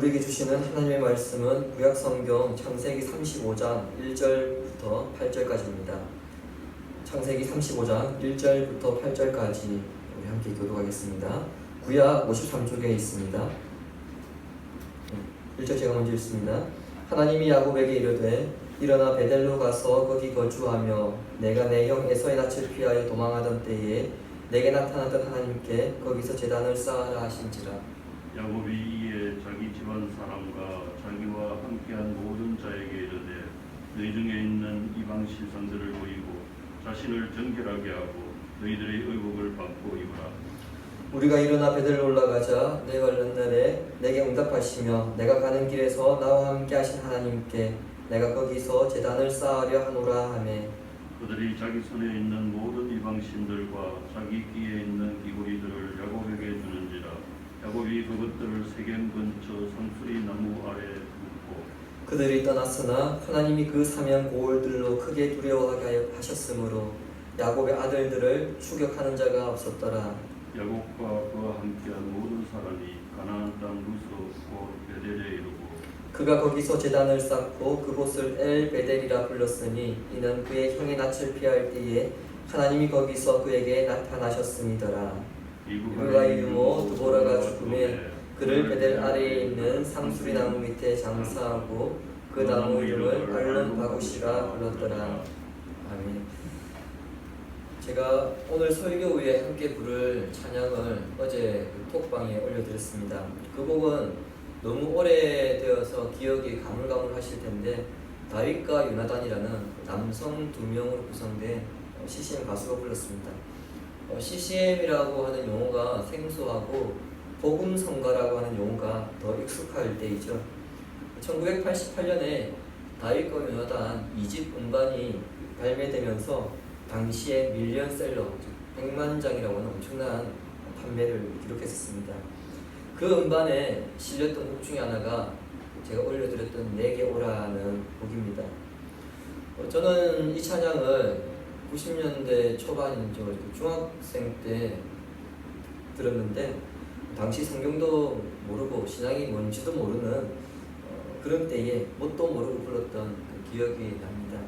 우리에게 주시는 하나님의 말씀은 구약성경 창세기 35장 1절부터 8절까지입니다. 창세기 35장 1절부터 8절까지 우리 함께 교독하겠습니다. 구약 53쪽에 있습니다. 1절 제가 먼저 읽습니다. 하나님이 야곱에게 이르되 일어나 베델로 가서 거기 거주하며 내가 내 형 에서의 낯을 피하여 도망하던 때에 내게 나타났던 하나님께 거기서 제단을 쌓아라 하신지라. 야곱이 이에 자기 집안 사람과 자기와 함께한 모든 자에게 이르되 너희 중에 있는 이방 신상들을 보이고 자신을 정결하게 하고 너희들의 의복을 받고 입으라. 우리가 일어나 베델로 올라가자 내가 얼른 날에 내게 응답하시며 내가 가는 길에서 나와 함께 하신 하나님께 내가 거기서 제단을 쌓으려 하노라 하매 그들이 자기 손에 있는 모든 이방 신들과 자기 귀에 있는 귀고리들을 야곱에게 주는지라. 야곱이 그것들을 세겜 근처 상수리 나무 아래 묻고 그들이 떠났으나 하나님이 그 사면 고을들로 크게 두려워하게 하셨으므로 야곱의 아들들을 추격하는 자가 없었더라. 야곱과 그와 함께한 모든 사람이 가나안 땅 루스 곧 베델에 이르고 그가 거기서 제단을 쌓고 그곳을 엘베델이라 불렀으니 이는 그의 형의 낯을 피할 때에 하나님이 거기서 그에게 나타나셨음이더라. 그가 유모 드보라가 죽음에 그를 베델 아래에 있는 상수리 나무 밑에 장사하고 그 나무 이름을 알론 바구시라 불렀더라. 아멘. 제가 오늘 설교 후에 함께 부를 찬양을 어제 톡방에 올려드렸습니다. 그 곡은 너무 오래되어서 기억이 가물가물하실 텐데 다윗과 요나단이라는 남성 두 명으로 구성된 CCM 가수가 불렀습니다. CCM이라고 하는 용어가 생소하고 복음성가라고 하는 용어가 더 익숙할 때이죠. 1988년에 다윗과 요나단 2집 음반이 발매되면서 당시에 밀리언셀러, 100만 장이라고 하는 엄청난 판매를 기록했었습니다. 그 음반에 실렸던 곡 중에 하나가 제가 올려드렸던 내게 오라는 곡입니다. 저는 이 찬양을 90년대 초반이죠. 중학생 때 들었는데 당시 성경도 모르고 신앙이 뭔지도 모르는 그런 때에 뭣도 모르고 불렀던 그 기억이 납니다.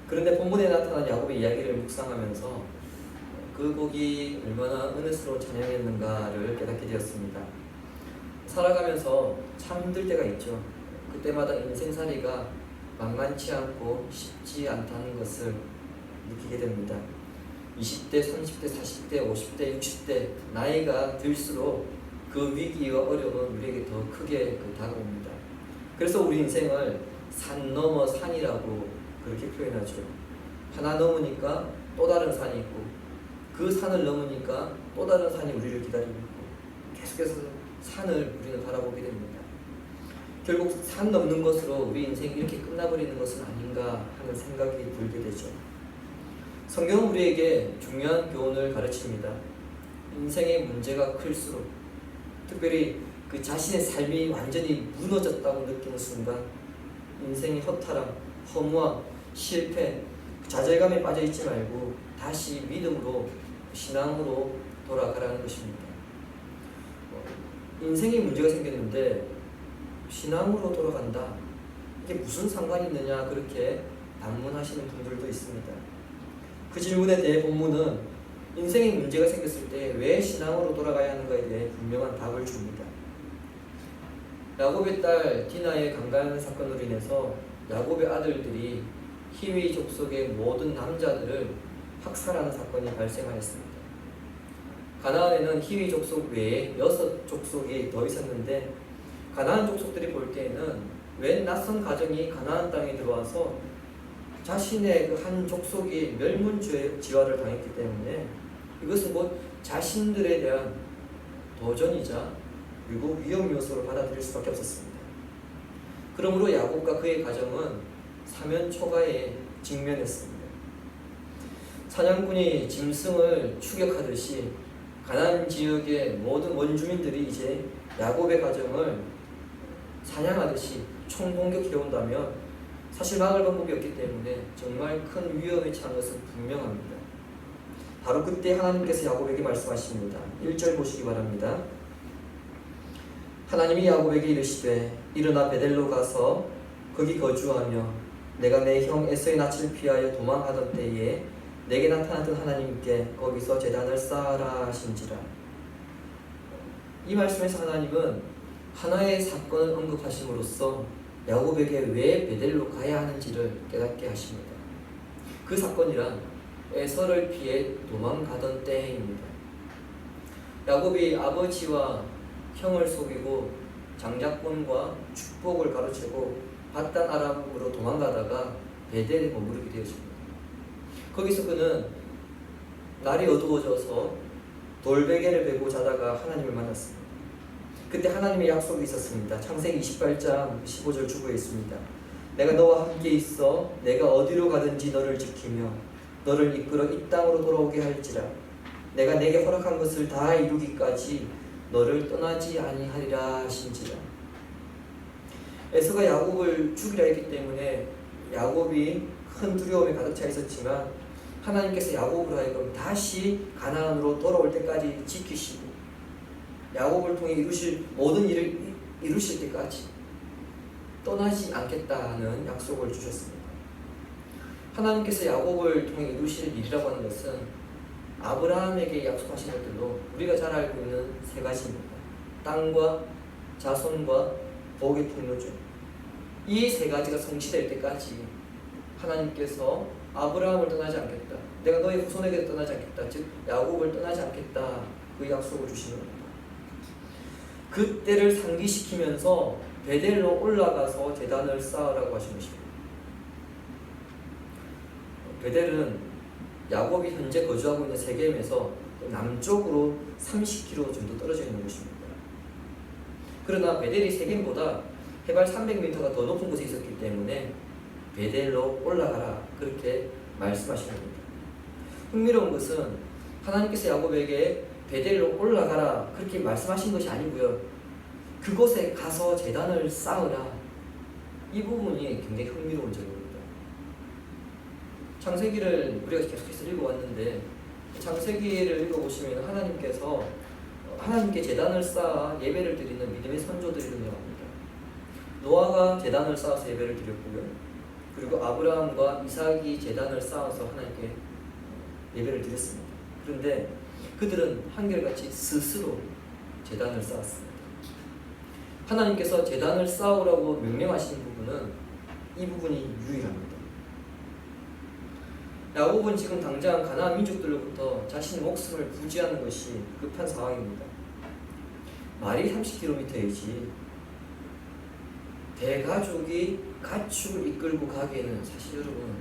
그런데 본문에 나타난 야곱의 이야기를 묵상하면서 그 곡이 얼마나 은혜스러운 찬양이었는가를 깨닫게 되었습니다. 살아가면서 참 힘들 때가 있죠. 그때마다 인생살이가 만만치 않고 쉽지 않다는 것을 느끼게 됩니다. 20대, 30대, 40대, 50대, 60대 나이가 들수록 그 위기와 어려움은 우리에게 더 크게 다가옵니다. 그래서 우리 인생을 산 넘어 산이라고 그렇게 표현하죠. 하나 넘으니까 또 다른 산이 있고 그 산을 넘으니까 또 다른 산이 우리를 기다리고 있고 계속해서 산을 우리는 바라보게 됩니다. 결국 산 넘는 것으로 우리 인생이 이렇게 끝나버리는 것은 아닌가 하는 생각이 들게 되죠. 성경은 우리에게 중요한 교훈을 가르칩니다. 인생의 문제가 클수록 특별히 그 자신의 삶이 완전히 무너졌다고 느끼는 순간 인생의 허탈함, 허무함, 실패, 좌절감에 빠져있지 말고 다시 믿음으로, 신앙으로 돌아가라는 것입니다. 인생에 문제가 생겼는데 신앙으로 돌아간다. 이게 무슨 상관이 있느냐 그렇게 반문하시는 분들도 있습니다. 그 질문에 대해 본문은 인생에 문제가 생겼을 때 왜 신앙으로 돌아가야 하는가에 대해 분명한 답을 줍니다. 야곱의 딸 디나의 강간 사건으로 인해서 야곱의 아들들이 히위 족속의 모든 남자들을 학살하는 사건이 발생하였습니다. 가나안에는 히위 족속 외에 6족속이 더 있었는데 가나안 족속들이 볼 때에는 웬 낯선 가정이 가나안 땅에 들어와서 자신의 그 한 족속이 멸문지화를 당했기 때문에 이것은 곧 자신들에 대한 도전이자 그리고 위험 요소를 받아들일 수밖에 없었습니다. 그러므로 야곱과 그의 가정은 사면초가에 직면했습니다. 사냥꾼이 짐승을 추격하듯이 가나안 지역의 모든 원주민들이 이제 야곱의 가정을 사냥하듯이 총공격해 온다면 사실 막을 방법이 없기 때문에 정말 큰 위험에 처한 것은 분명합니다. 바로 그때 하나님께서 야곱에게 말씀하십니다. 1절 보시기 바랍니다. 하나님이 야곱에게 이르시되 일어나 베델로 가서 거기 거주하며 내가 내 형 에서의 낯을 피하여 도망하던 때에 내게 나타났던 하나님께 거기서 제단을 쌓아라 하신지라. 이 말씀에서 하나님은 하나의 사건을 언급하심으로써 야곱에게 왜 베델로 가야 하는지를 깨닫게 하십니다. 그 사건이란 에서를 피해 도망가던 때입니다. 야곱이 아버지와 형을 속이고 장자권과 축복을 가로채고 바단 아람으로 도망가다가 베델에 머무르게 되었습니다. 거기서 그는 날이 어두워져서 돌베개를 베고 자다가 하나님을 만났습니다. 그때 하나님의 약속이 있었습니다. 창세기 28장 15절 주부에 있습니다. 내가 너와 함께 있어 내가 어디로 가든지 너를 지키며 너를 이끌어 이 땅으로 돌아오게 할지라. 내가 내게 허락한 것을 다 이루기까지 너를 떠나지 아니하리라 하신지라. 에서가 야곱을 죽이려 했기 때문에 야곱이 큰 두려움에 가득 차 있었지만 하나님께서 야곱으로 하여금 다시 가나안으로 돌아올 때까지 지키시고 야곱을 통해 이루실 모든 일을 이루실 때까지 떠나지 않겠다는 약속을 주셨습니다. 하나님께서 야곱을 통해 이루실 일이라고 하는 것은 아브라함에게 약속하신 것들로 우리가 잘 알고 있는 세 가지입니다. 땅과 자손과 복의 풍요죠. 이 세 가지가 성취될 때까지 하나님께서 아브라함을 떠나지 않겠다. 내가 너의 후손에게 떠나지 않겠다. 즉 야곱을 떠나지 않겠다. 그 약속을 주시는 겁니다. 그때를 상기시키면서 베델로 올라가서 제단을 쌓으라고 하신 것입니다. 베델은 야곱이 현재 거주하고 있는 세겜에서 남쪽으로 30km 정도 떨어져 있는 곳입니다. 그러나 베델이 세겜보다 해발 300m가 더 높은 곳에 있었기 때문에 베델로 올라가라 그렇게 말씀하시는 겁니다. 흥미로운 것은 하나님께서 야곱에게 베델로 올라가라 그렇게 말씀하신 것이 아니고요. 그곳에 가서 제단을 쌓으라. 이 부분이 굉장히 흥미로운 점입니다. 창세기를 우리가 계속해서 읽어왔는데 창세기를 읽어보시면 하나님께서 하나님께 제단을 쌓아 예배를 드리는 믿음의 선조들이 등장합니다. 노아가 제단을 쌓아서 예배를 드렸고요. 그리고 아브라함과 이삭이 제단을 쌓아서 하나님께 예배를 드렸습니다. 그런데 그들은 한결같이 스스로 제단을 쌓았습니다. 하나님께서 제단을 쌓으라고 명령하신 부분은 이 부분이 유일합니다. 야곱은 지금 당장 가나안 민족들로부터 자신의 목숨을 부지하는 것이 급한 상황입니다. 말이 30km이지 대가족이 가축을 이끌고 가기에는 사실 여러분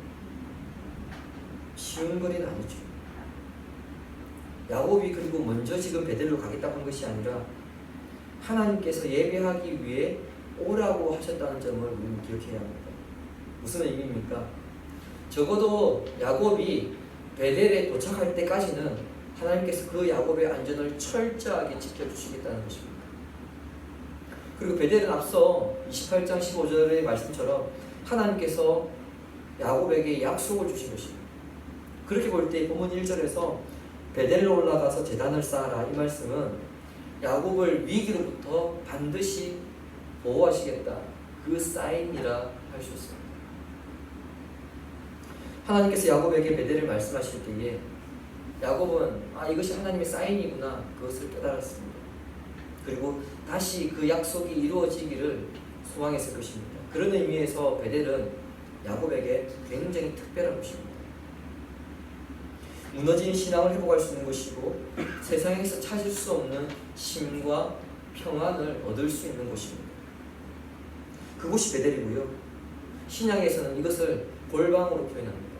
쉬운 거리는 아니죠. 야곱이 그리고 먼저 지금 베델로 가겠다고 한 것이 아니라 하나님께서 예배하기 위해 오라고 하셨다는 점을 우리는 기억해야 합니다. 무슨 의미입니까? 적어도 야곱이 베델에 도착할 때까지는 하나님께서 그 야곱의 안전을 철저하게 지켜주시겠다는 것입니다. 그리고 베델은 앞서 28장 15절의 말씀처럼 하나님께서 야곱에게 약속을 주신 것입니다. 그렇게 볼 때 본문 1절에서 베델로 올라가서 제단을 쌓아라 이 말씀은 야곱을 위기로부터 반드시 보호하시겠다 그 사인이라 할 수 있습니다. 하나님께서 야곱에게 베델을 말씀하실 때에 야곱은 이것이 하나님의 사인이구나 그것을 깨달았습니다. 그리고 다시 그 약속이 이루어지기를 소망했을 것입니다. 그런 의미에서 베델은 야곱에게 굉장히 특별한 곳입니다. 무너진 신앙을 회복할 수 있는 곳이고 세상에서 찾을 수 없는 쉼과 평안을 얻을 수 있는 곳입니다. 그곳이 베델이고요. 신약에서는 이것을 골방으로 표현합니다.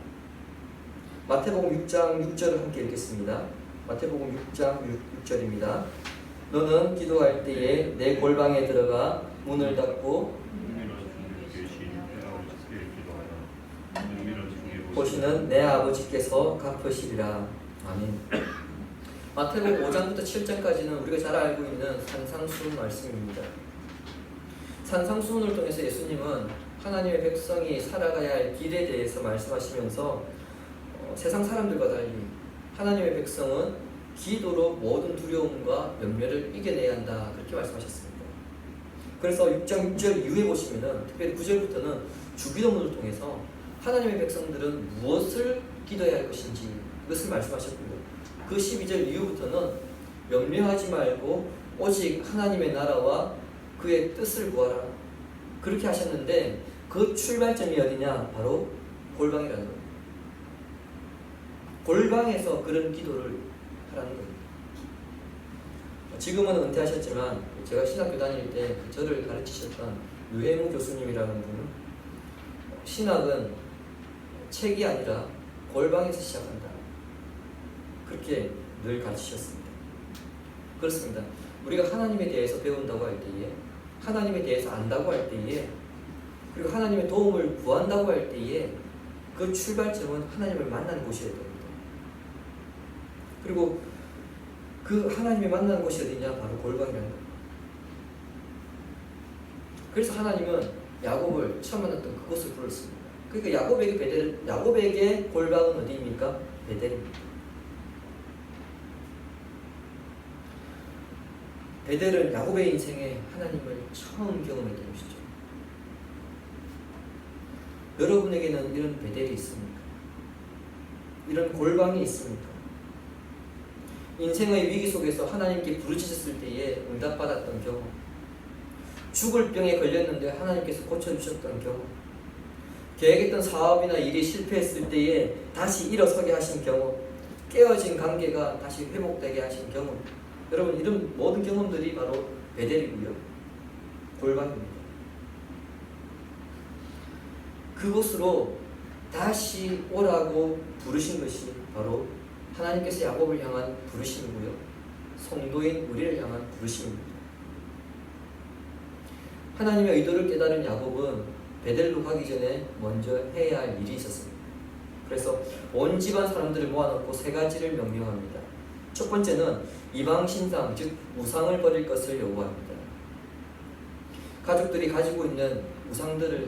마태복음 6장 6절을 함께 읽겠습니다. 마태복음 6장 6절입니다. 너는 기도할 때에 내 골방에 들어가 문을 닫고 보시는 내 아버지께서 갚으시리라. 아멘. 마태복음 5장부터 7장까지는 우리가 잘 알고 있는 산상수훈 말씀입니다. 산상수훈을 통해서 예수님은 하나님의 백성이 살아가야 할 길에 대해서 말씀하시면서 세상 사람들과 달리 하나님의 백성은 기도로 모든 두려움과 연멸을 이겨내야 한다 그렇게 말씀하셨습니다. 그래서 6장 6절 이후에 보시면은 특별히 9절부터는 주기도문을 통해서 하나님의 백성들은 무엇을 기도해야 할 것인지 이것을 말씀하셨고요. 그 12절 이후부터는 염려하지 말고 오직 하나님의 나라와 그의 뜻을 구하라 그렇게 하셨는데 그 출발점이 어디냐? 바로 골방이라는 겁니다. 골방에서 그런 기도를 하라는 겁니다. 지금은 은퇴하셨지만 제가 신학교 다닐 때 저를 가르치셨던 유해무 교수님이라는 분은 신학은 책이 아니라 골방에서 시작한다 그렇게 늘 가르치셨습니다. 그렇습니다. 우리가 하나님에 대해서 배운다고 할 때에, 하나님에 대해서 안다고 할 때에, 그리고 하나님의 도움을 구한다고 할 때에 그 출발점은 하나님을 만나는 곳이어야 됩니다. 그리고 그 하나님을 만나는 곳이 어디냐? 바로 골방이라는 겁니다. 그래서 하나님은 야곱을 처음 만났던 그곳을 불렀습니다. 그러니까 야곱에게 골방은 어디입니까? 베델입니다. 베델은 야곱의 인생에 하나님을 처음 경험했던 곳이죠. 여러분에게는 이런 베델이 있습니까? 이런 골방이 있습니까? 인생의 위기 속에서 하나님께 부르짖었을 때에 응답받았던 경험, 죽을 병에 걸렸는데 하나님께서 고쳐주셨던 경험, 계획했던 사업이나 일이 실패했을 때에 다시 일어서게 하신 경험, 깨어진 관계가 다시 회복되게 하신 경험, 여러분 이런 모든 경험들이 바로 베델이고요. 골방입니다. 그곳으로 다시 오라고 부르신 것이 바로 하나님께서 야곱을 향한 부르심이고요. 성도인 우리를 향한 부르심입니다. 하나님의 의도를 깨달은 야곱은 베델로 가기 전에 먼저 해야 할 일이 있었습니다. 그래서 온 집안 사람들을 모아놓고 세 가지를 명령합니다. 첫 번째는 이방 신상, 즉 우상을 버릴 것을 요구합니다. 가족들이 가지고 있는 우상들을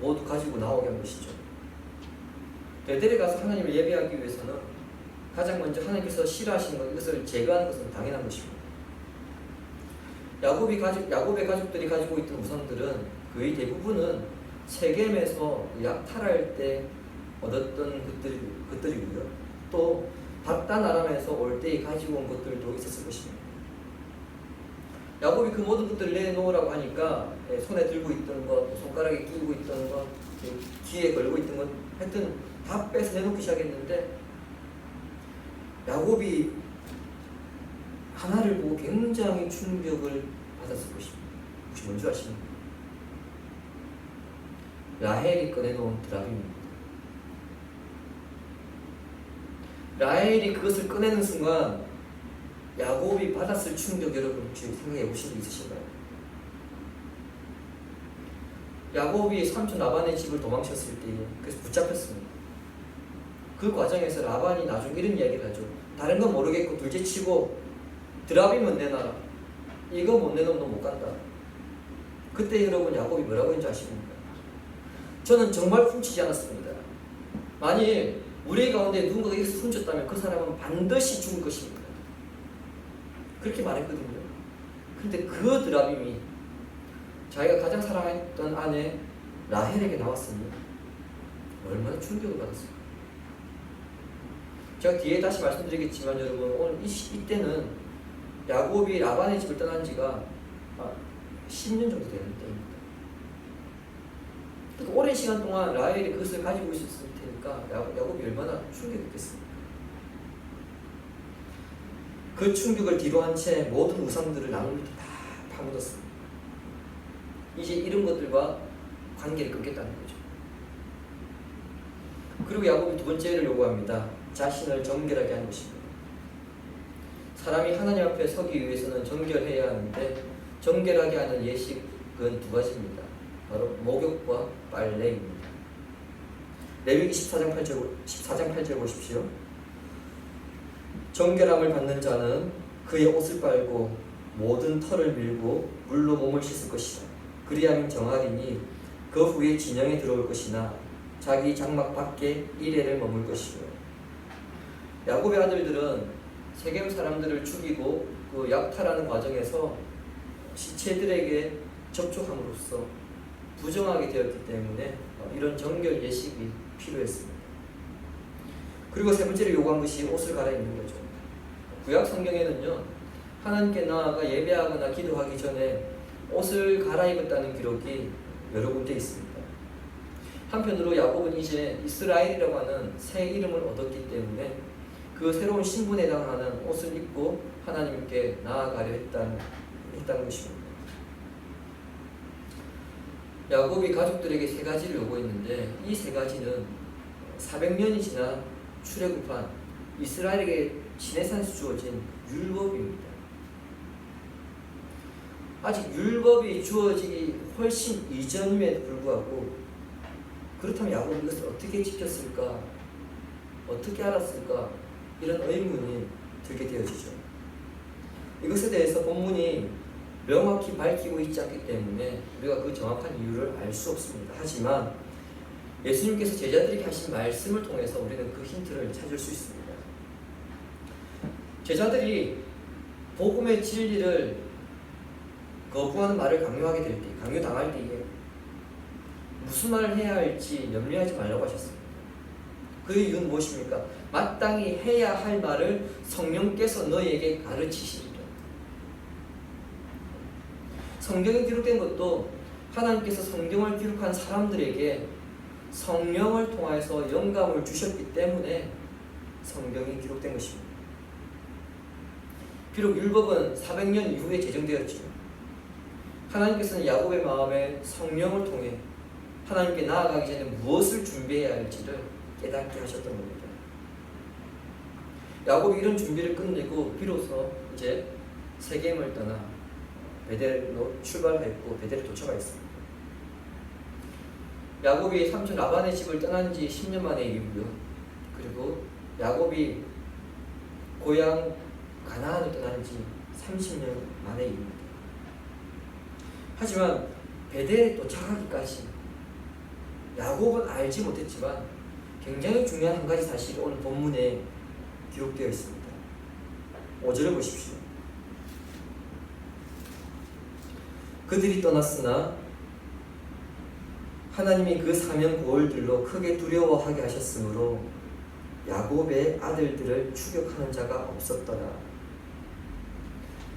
모두 가지고 나오게 한 것이죠. 베델에 가서 하나님을 예배하기 위해서는 가장 먼저 하나님께서 싫어하시는 것, 이것을 제거하는 것은 당연한 것입니다. 야곱의 가족들이 가지고 있던 우상들은 거의 대부분은 세겜에서 약탈할 때 얻었던 것들이고요. 또 박단 아람에서 올 때 가지고 온 것들도 있었을 것입니다. 야곱이 그 모든 것들을 내놓으라고 하니까 손에 들고 있던 것, 손가락에 끼고 있던 것, 귀에 걸고 있던 것, 하여튼 다 빼서 내놓기 시작했는데 야곱이 하나를 보고 굉장히 충격을 받았을 것입니다. 혹시 뭔지 아십니까? 라헬이 꺼내놓은 드라빔입니다. 라헬이 그것을 꺼내는 순간 야곱이 받았을 충격, 여러분 혹시 생각해 보신 적 있으신가요? 야곱이 삼촌 라반의 집을 도망쳤을 때 그래서 붙잡혔습니다. 그 과정에서 라반이 나중에 이런 이야기를 하죠. 다른 건 모르겠고 둘째 치고 드라빔은 내놔라. 이거 못 내놓으면 너 못 간다. 그때 여러분 야곱이 뭐라고 했는지 아십니까? 저는 정말 훔치지 않았습니다. 만일 우리 가운데 누군가가 여기서 훔쳤다면 그 사람은 반드시 죽을 것입니다. 그렇게 말했거든요. 근데 그 드라빔이 자기가 가장 사랑했던 아내 라헬에게 나왔으니 얼마나 충격을 받았을까. 제가 뒤에 다시 말씀드리겠지만 여러분 오늘 이때는 야곱이 라반의 집을 떠난 지가 10년 정도 되는 때입니다. 그러니까 오랜 시간 동안 라헬이 그것을 가지고 있었을 테니까 야곱이 얼마나 충격했겠습니까? 그 충격을 뒤로 한 채 모든 우상들을 나무 밑에 다 파묻었습니다. 이제 이런 것들과 관계를 끊겠다는 거죠. 그리고 야곱이 두 번째를 요구합니다. 자신을 정결하게 하는 것입니다. 사람이 하나님 앞에 서기 위해서는 정결해야 하는데 정결하게 하는 예식은 두 가지입니다. 바로 목욕과 빨래입니다. 레위기 14장 8절 보십시오. 정결함을 받는 자는 그의 옷을 빨고 모든 털을 밀고 물로 몸을 씻을 것이다. 그리하면 정하리니 그 후에 진영에 들어올 것이나 자기 장막 밖에 이레를 머물 것이요. 야곱의 아들들은 세겜 사람들을 죽이고 그 약탈하는 과정에서 시체들에게 접촉함으로써 부정하게 되었기 때문에 이런 정결 예식이 필요했습니다. 그리고 세 번째로 요구한 것이 옷을 갈아입는 거죠. 구약 성경에는요, 하나님께 나아가 예배하거나 기도하기 전에 옷을 갈아입었다는 기록이 여러 군데 있습니다. 한편으로 야곱은 이제 이스라엘이라고 하는 새 이름을 얻었기 때문에 그 새로운 신분에 해당하는 옷을 입고 하나님께 나아가려 했다는 것입니다. 야곱이 가족들에게 세 가지를 요구했는데 이 세 가지는 400년이 지나 출애굽한 이스라엘에게 시내산에서 주어진 율법입니다. 아직 율법이 주어지기 훨씬 이전임에도 불구하고 그렇다면 야곱은 이것을 어떻게 지켰을까? 어떻게 알았을까? 이런 의문이 들게 되어지죠. 이것에 대해서 본문이 명확히 밝히고 있지 않기 때문에 우리가 그 정확한 이유를 알 수 없습니다. 하지만 예수님께서 제자들에게 하신 말씀을 통해서 우리는 그 힌트를 찾을 수 있습니다. 제자들이 복음의 진리를 거부하는 말을 강요당할 때에 무슨 말을 해야 할지 염려하지 말라고 하셨습니다. 그 이유는 무엇입니까? 마땅히 해야 할 말을 성령께서 너희에게 가르치시리라. 성경에 기록된 것도 하나님께서 성경을 기록한 사람들에게 성령을 통해서 영감을 주셨기 때문에 성경이 기록된 것입니다. 비록 율법은 400년 이후에 제정되었지만 하나님께서는 야곱의 마음에 성령을 통해 하나님께 나아가기 전에 무엇을 준비해야 할지를 깨닫게 하셨던 겁니다. 야곱이 이런 준비를 끝내고 비로소 이제 세겜을 떠나 베델로 출발했고 베델에 도착하였습니다. 야곱이 삼촌 라반의 집을 떠난 지 10년 만의 일이고요. 그리고 야곱이 고향 가나안을 떠난 지 30년 만의 일입니다. 하지만 베델에 도착하기까지 야곱은 알지 못했지만 굉장히 중요한 한 가지 사실이 오늘 본문에 기록되어 있습니다. 5절을 보십시오. 그들이 떠났으나 하나님이 그 사명 고을들로 크게 두려워하게 하셨으므로 야곱의 아들들을 추격하는 자가 없었더라.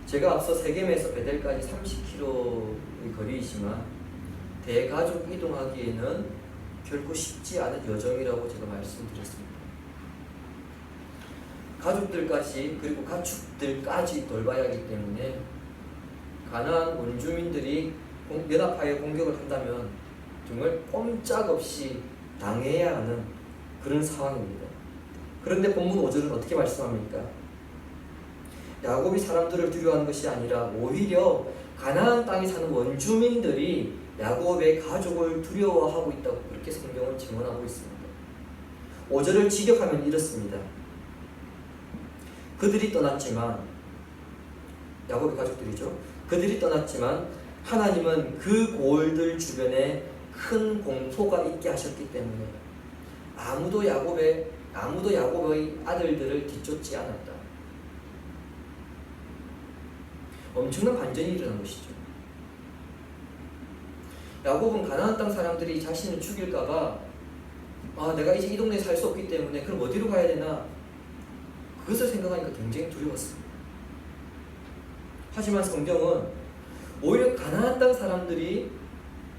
제가 앞서 세겜에서 베델까지 30km의 거리이지만 대가족 이동하기에는 결코 쉽지 않은 여정이라고 제가 말씀드렸습니다. 가족들까지 그리고 가축들까지 돌봐야 하기 때문에 가나안 원주민들이 연합하여 공격을 한다면 정말 꼼짝없이 당해야 하는 그런 상황입니다. 그런데 본문 5절은 어떻게 말씀합니까? 야곱이 사람들을 두려워하는 것이 아니라 오히려 가나안 땅에 사는 원주민들이 야곱의 가족을 두려워하고 있다고 그렇게 성경은 증언하고 있습니다. 5절을 직역하면 이렇습니다. 그들이 떠났지만 야곱의 가족들이죠. 그들이 떠났지만 하나님은 그 고을들 주변에 큰 공포가 있게 하셨기 때문에 아무도 야곱의 아들들을 뒤쫓지 않았다. 엄청난 반전이 일어난 것이죠. 야곱은 가나안 땅 사람들이 자신을 죽일까봐 내가 이제 이 동네에 살 수 없기 때문에 그럼 어디로 가야 되나 그것을 생각하니까 굉장히 두려웠습니다. 하지만 성경은 오히려 가나안 땅 사람들이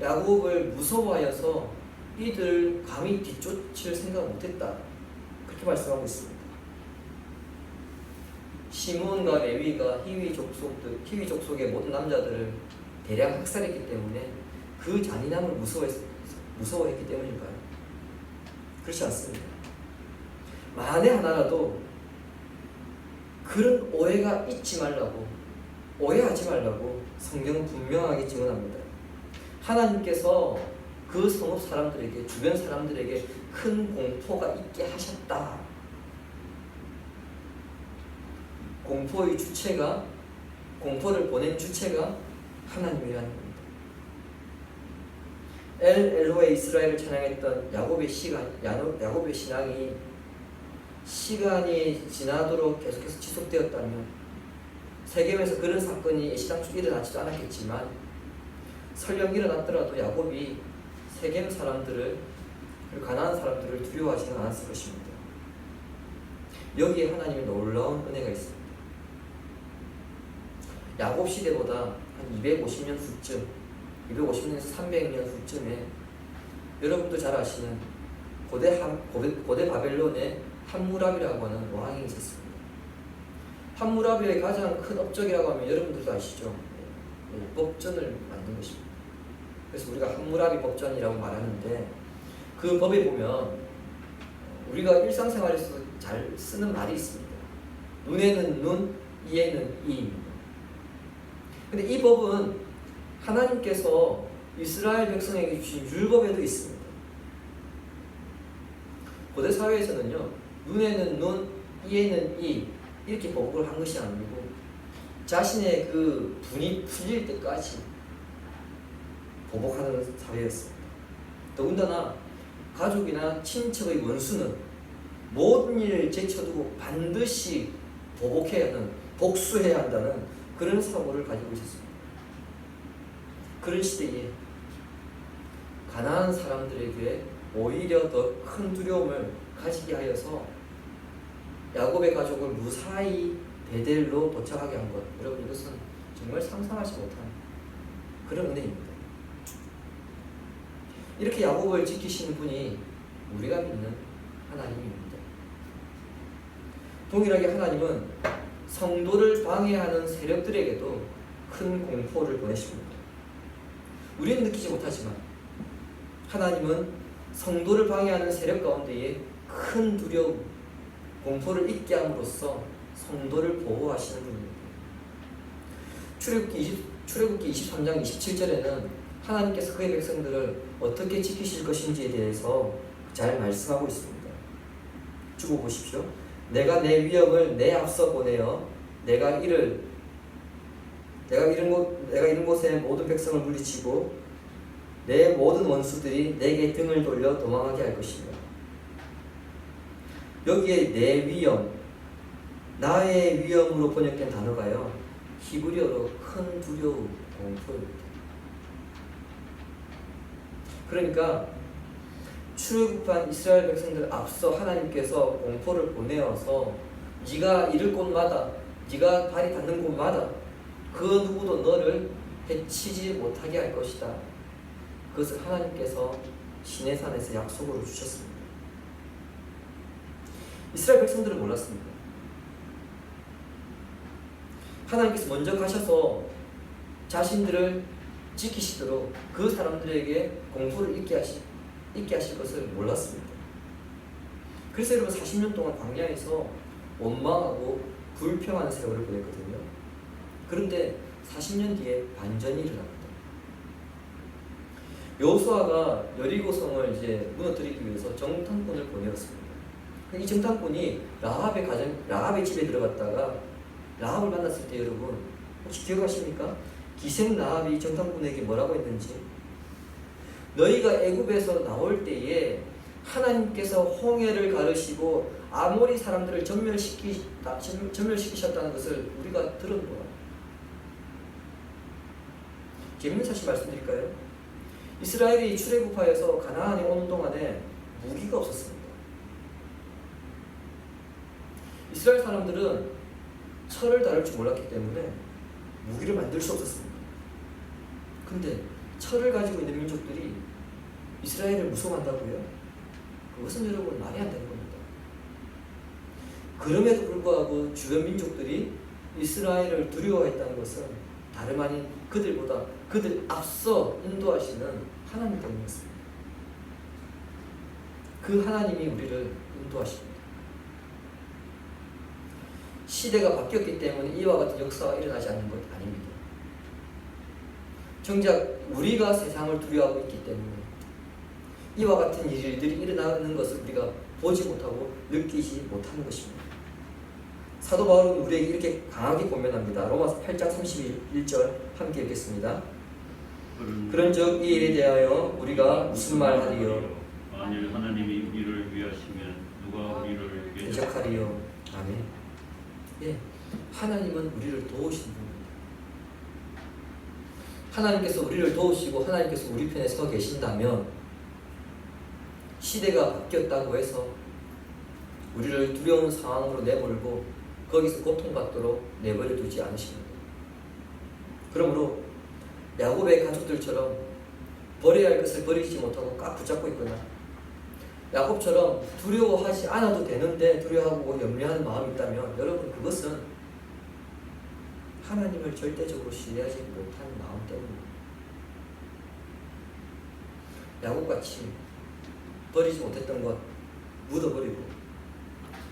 야곱을 무서워하여서 이들 감히 뒤쫓을 생각 못했다 그렇게 말씀하고 있습니다. 시므온과 레위가 히위 족속의 모든 남자들을 대량 학살했기 때문에 그 잔인함을 무서워했기 때문일까요? 그렇지 않습니다. 만에 하나라도 그런 오해가 오해하지 말라고 성경은 분명하게 증언합니다. 하나님께서 그 성읍 사람들에게, 주변 사람들에게 큰 공포가 있게 하셨다. 공포를 보낸 주체가 하나님이라는 겁니다. 엘로의 이스라엘을 찬양했던 야곱의 신앙이 시간이 지나도록 계속해서 지속되었다면 세겜에서 그런 사건이 시당초 일어나지도 않았겠지만 설령 일어났더라도 야곱이 세겜 사람들을 그리고 가나안 사람들을 두려워하지는 않았을 것입니다. 여기에 하나님의 놀라운 은혜가 있습니다. 야곱 시대보다 한 250년 후쯤, 250년에서 300년 후쯤에 여러분도 잘 아시는 고대 바벨론의 함무라비라고 하는 왕이 있었습니다. 함무라비의 가장 큰 업적이라고 하면 여러분들도 아시죠? 법전을 만든 것입니다. 그래서 우리가 함무라비 법전이라고 말하는데 그 법에 보면 우리가 일상생활에서 잘 쓰는 말이 있습니다. 눈에는 눈, 이에는 이입니다. 근데 이 법은 하나님께서 이스라엘 백성에게 주신 율법에도 있습니다. 고대 사회에서는요, 눈에는 눈, 이에는 이 이렇게 보복을 한 것이 아니고 자신의 그 분이 풀릴 때까지 보복하는 사회였습니다. 더군다나 가족이나 친척의 원수는 모든 일을 제쳐두고 반드시 보복해야 하는, 복수해야 한다는 그런 사고를 가지고 있었습니다. 그런 시대에 가나안 사람들에게 오히려 더 큰 두려움을 가지게 하여서 야곱의 가족을 무사히 베델로 도착하게 한 것, 여러분 이것은 정말 상상하지 못한 그런 은혜입니다. 이렇게 야곱을 지키시는 분이 우리가 믿는 하나님입니다. 동일하게 하나님은 성도를 방해하는 세력들에게도 큰 공포를 보내십니다. 우리는 느끼지 못하지만 하나님은 성도를 방해하는 세력 가운데에 큰 두려움, 공포를 잊게 함으로써 성도를 보호하시는 분입니다. 출애굽기 23장 27절에는 하나님께서 그의 백성들을 어떻게 지키실 것인지에 대해서 잘 말씀하고 있습니다. 주고 보십시오. 내가 내 위엄을 내 앞서 보내어 내가 이른 곳에 모든 백성을 물리치고 내 모든 원수들이 내게 등을 돌려 도망하게 할 것이며, 여기에 내 위엄, 나의 위엄으로 번역된 단어가요, 히브리어로 큰 두려움, 공포입니다. 그러니까 출애굽한 이스라엘 백성들 앞서 하나님께서 공포를 보내어서 네가 이를 곳마다, 네가 발이 닿는 곳마다 그 누구도 너를 해치지 못하게 할 것이다. 그것을 하나님께서 시내산에서 약속으로 주셨습니다. 이스라엘 백성들은 몰랐습니다. 하나님께서 먼저 가셔서 자신들을 지키시도록 그 사람들에게 공포를 잊게 하실 것을 몰랐습니다. 그래서 여러분 40년 동안 광야에서 원망하고 불평하는 세월을 보냈거든요. 그런데 40년 뒤에 반전이 일어납니다. 여호수아가 여리고성을 이제 무너뜨리기 위해서 정탐꾼을 보내었습니다. 이 정탐꾼이 라합의 집에 들어갔다가 라합을 만났을 때 여러분 혹시 기억하십니까? 기생 라합이 정탐꾼에게 뭐라고 했는지, 너희가 애굽에서 나올 때에 하나님께서 홍해를 가르시고 아모리 사람들을 전멸시키셨다는 것을 우리가 들은 거야. 재밌는 사실 말씀드릴까요? 이스라엘이 출애굽하여서 가나안에 오는 동안에 무기가 없었습니다. 이스라엘 사람들은 철을 다룰 줄 몰랐기 때문에 무기를 만들 수 없었습니다. 근데 철을 가지고 있는 민족들이 이스라엘을 무서워한다고요? 그것은 여러분 말이 안 되는 겁니다. 그럼에도 불구하고 주변 민족들이 이스라엘을 두려워했다는 것은 다름 아닌 그들 앞서 인도하시는 하나님 때문이었습니다. 그 하나님이 우리를 인도하십니다. 시대가 바뀌었기 때문에 이와 같은 역사가 일어나지 않는 것 아닙니다. 정작 우리가 세상을 두려워하고 있기 때문에 이와 같은 일들이 일어나는 것을 우리가 보지 못하고 느끼지 못하는 것입니다. 사도 바울은 우리에게 이렇게 강하게 권면합니다. 로마서 8장 31절 함께 읽겠습니다. 그런즉 이 일에 대하여 우리가 무슨 말하리요? 만일 하나님이 우리를 위하시면 누가 우리를 대적하리요? 아멘. 예, 하나님은 우리를 도우시는 분입니다. 하나님께서 우리를 도우시고 하나님께서 우리 편에 서 계신다면 시대가 바뀌었다고 해서 우리를 두려운 상황으로 내몰고 거기서 고통받도록 내버려 두지 않으십니다. 그러므로 야곱의 가족들처럼 버려야 할 것을 버리지 못하고 꽉 붙잡고 있거나 야곱처럼 두려워하지 않아도 되는데 두려워하고 염려하는 마음이 있다면 여러분 그것은 하나님을 절대적으로 신뢰하지 못하는 마음 때문입니다. 야곱같이 버리지 못했던 것 묻어버리고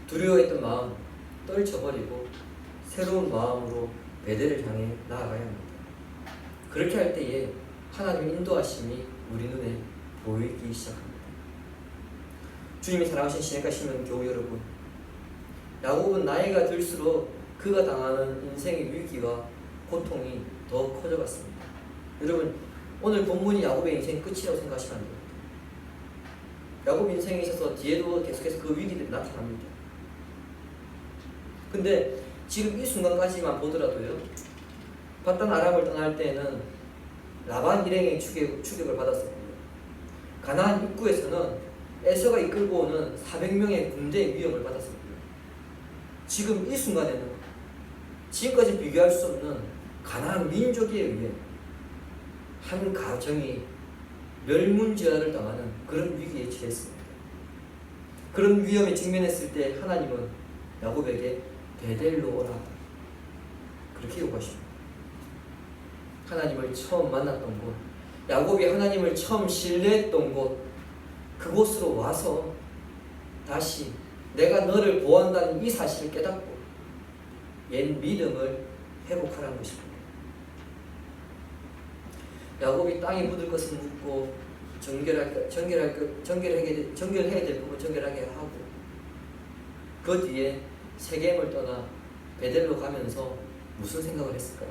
두려워했던 마음 떨쳐버리고 새로운 마음으로 베델을 향해 나아가야 합니다. 그렇게 할 때에 하나님의 인도하심이 우리 눈에 보이기 시작합니다. 주님이 사랑하신 신약하시는 교우 여러분, 야곱은 나이가 들수록 그가 당하는 인생의 위기와 고통이 더 커져갔습니다. 여러분 오늘 본문이 야곱의 인생 끝이라고 생각하시면 안 됩니다. 야곱 인생에 있어서 뒤에도 계속해서 그 위기들이 나타납니다. 근데 지금 이 순간까지만 보더라도요, 바단 아람을 떠날 때에는 라반 일행의 추격을 받았었고요. 가나안 입구에서는 에서가 이끌고 오는 400명의 군대의 위협을 받았었고요. 지금 이 순간에는 지금까지 비교할 수 없는 가나안 민족에 의해 한 가정이 멸문제화를 당하는 그런 위기에 처했습니다. 그런 위험에 직면했을 때 하나님은 야곱에게 베델로 오라 그렇게 요구하십니다. 하나님을 처음 만났던 곳, 야곱이 하나님을 처음 신뢰했던 곳, 그곳으로 와서 다시 내가 너를 보호한다는 이 사실을 깨닫고 옛 믿음을 회복하라는 것입니다. 야곱이 땅에 묻을 것은 묻고 정결해야 될 부분 정결하게 하고 그 뒤에 세겜을 떠나 베델로 가면서 무슨 생각을 했을까요?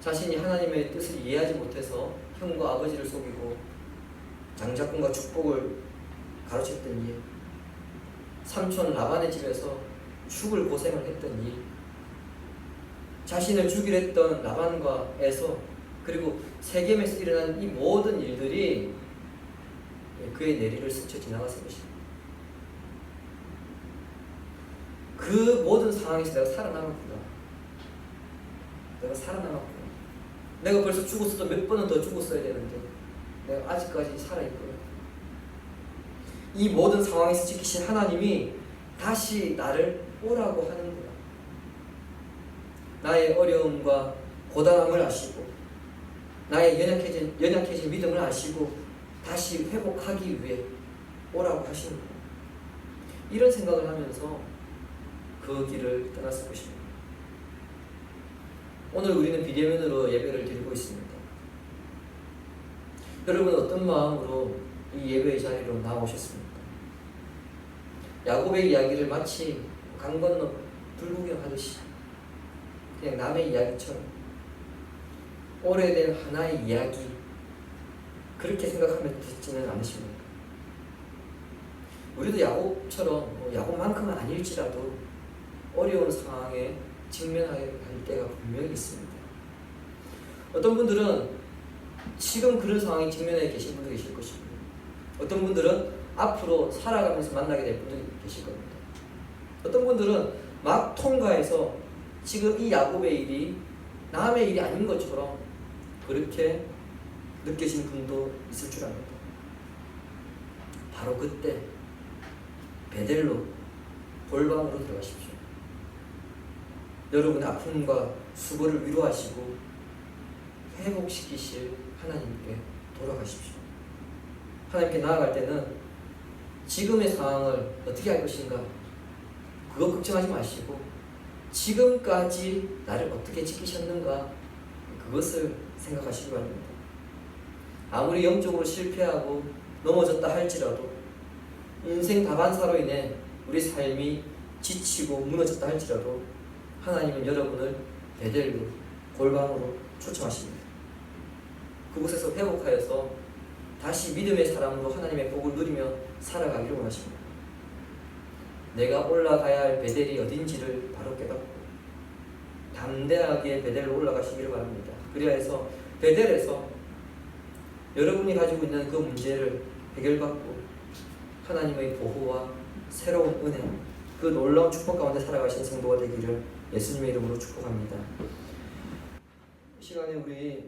자신이 하나님의 뜻을 이해하지 못해서 형과 아버지를 속이고 장자권과 축복을 가로챘던 일, 삼촌 라반의 집에서 죽을 고생을 했던 일, 자신을 죽이려 했던 라반과 에서, 그리고 세겜에서 일어난 이 모든 일들이 그의 내리를 스쳐 지나갔을 것입니다. 그 모든 상황에서 내가 살아남았구나. 내가 살아남았구나. 내가 벌써 죽었어도 몇 번은 더 죽었어야 되는데 내가 아직까지 살아있구나. 이 모든 상황에서 지키신 하나님이 다시 나를 오라고 하는구나. 나의 어려움과 고단함을 아시고 나의 연약해진 믿음을 아시고 다시 회복하기 위해 오라고 하시는구나. 이런 생각을 하면서 그 길을 떠났을 것입니다. 오늘 우리는 비대면으로 예배를 드리고 있습니다. 여러분 어떤 마음으로 이 예배의 자리로 나오셨습니까? 야곱의 이야기를 마치 강 건너 불구경하듯이 그냥 남의 이야기처럼 오래된 하나의 이야기 그렇게 생각하면 듣지는 않으십니까? 우리도 야곱처럼 야곱만큼은 아닐지라도 어려운 상황에 직면할 때가 분명히 있습니다. 어떤 분들은 지금 그런 상황에 직면해 계신 분도 계실 것입니다. 어떤 분들은 앞으로 살아가면서 만나게 될 분들이 계실 겁니다. 어떤 분들은 막 통과해서 지금 이 야곱의 일이 남의 일이 아닌 것처럼 그렇게 느껴진 분도 있을 줄 압니다. 바로 그때 베델로 골방으로 들어가십시오. 여러분의 아픔과 수고를 위로하시고 회복시키실 하나님께 돌아가십시오. 하나님께 나아갈 때는 지금의 상황을 어떻게 할 것인가 그거 걱정하지 마시고 지금까지 나를 어떻게 지키셨는가 그것을 생각하시기 바랍니다. 아무리 영적으로 실패하고 넘어졌다 할지라도 인생 다반사로 인해 우리 삶이 지치고 무너졌다 할지라도 하나님은 여러분을 베델로 골방으로 초청하십니다. 그곳에서 회복하여서 다시 믿음의 사람으로 하나님의 복을 누리며 살아가기를 원하십니다. 내가 올라가야 할 베델이 어딘지를 바로 깨닫고 담대하게 베델로 올라가시기를 바랍니다. 그래야 해서 베델에서 여러분이 가지고 있는 그 문제를 해결받고 하나님의 보호와 새로운 은혜, 그 놀라운 축복 가운데 살아가신 성도가 되기를 예수님의 이름으로 축복합니다. 이 시간에 우리